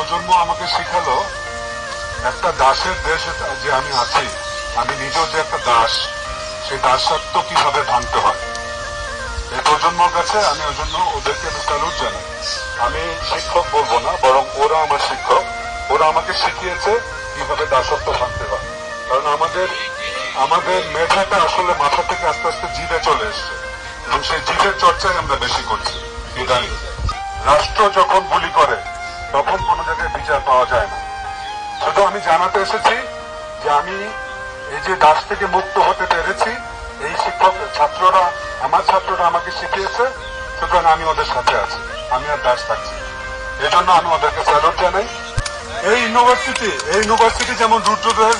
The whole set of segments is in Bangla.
প্রজন্ম আমাকে শিখালো একটা দাসের দেশ যে আমি আছি, আমি নিজেও যে একটা দাস, সেই দাসত্ব কিভাবে ভাঙতে হয়। এই প্রজন্মের কাছে আমি ওই জন্য ওদেরকে আমি স্যালুট জানাই। আমি শিক্ষক বলবো না, বরং ওরা আমার শিক্ষক। ওরা আমাকে শিখিয়েছে কিভাবে দাসত্ব ভাঙতে হয়। কারণ আমাদের মেধাটা আসলে মাথা থেকে আস্তে আস্তে জিভে চলে এসছে, এবং সেই জিভের চর্চাই আমরা বেশি করছি ইদানিং। রাষ্ট্র যখন গুলি করে তখন কোনো জায়গায় বিচার পাওয়া যায় না। শুধু আমি জানাতে এসেছি যে আমি এই যে দাস থেকে মুক্ত হতে পেরেছি, এই শিক্ষক আমার ছাত্ররা আমাকে শিখিয়েছে, সুতরাং আমি ওদের সাথে আছি, আমি আর দাস থাকছি। এই জন্য আমি ওদেরকে স্যালুট জানাই। এই ইউনিভার্সিটি যেমন রুদ্রদের,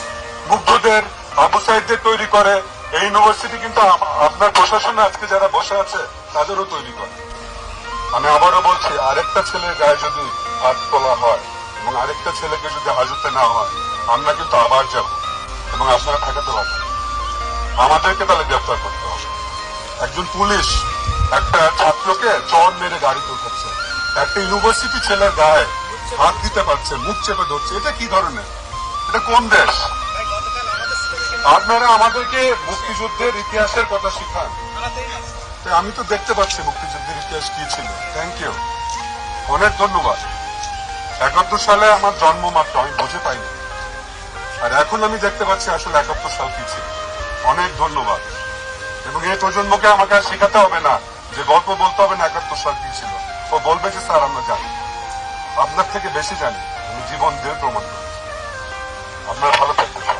মুগ্ধদের, আবু সাইদদের তৈরি করে, এই ইউনিভার্সিটি কিন্তু আপনার প্রশাসনে আজকে যারা বসে আছে তাদেরও তৈরি করে। আমি আবারও বলছি, আরেকটা ছেলের গায়ে যদি হাত তোলা হয় এবং আরেকটা ছেলেকে যদি হাজতে না হয়, আমরা কিন্তু আবার যাব এবং আপনারা ঠেকাতে পারবেন। আমাদেরকে তাহলে গ্রেফতার করতে হবে। একজন পুলিশ একটা ছাত্রকে চর মেরে গাড়িতে উঠাচ্ছে, একটা ইউনিভার্সিটি ছেলের গায়ে হাত দিতে পারছে, মুখ চেপে ধরছে। এটা কি ধরনের, এটা কোন দেশ? আপনারা আমাদেরকে মুক্তিযুদ্ধের ইতিহাসের কথা শিখান। আমি তো দেখতে পাচ্ছি মুক্তিযুদ্ধের ইতিহাস কি ছিল। থ্যাংক ইউ, অনেক ধন্যবাদ। 71 সালে আমার জন্ম মাত্র, আমি বুঝে পাইনি, আর এখন আমি দেখতে পাচ্ছি আসলে 71 সাল কি ছিল। অনেক ধন্যবাদ। এবং এই প্রজন্মকে আমাকে আর শেখাতে হবে না যে গল্প বলতে হবে না 71 সাল কি ছিল। ও বলবে যে স্যার আমরা জানি, আপনার থেকে বেশি জানি, আমি জীবন দিয়ে প্রমাণ করি। আপনারা ভালো থাকবেন।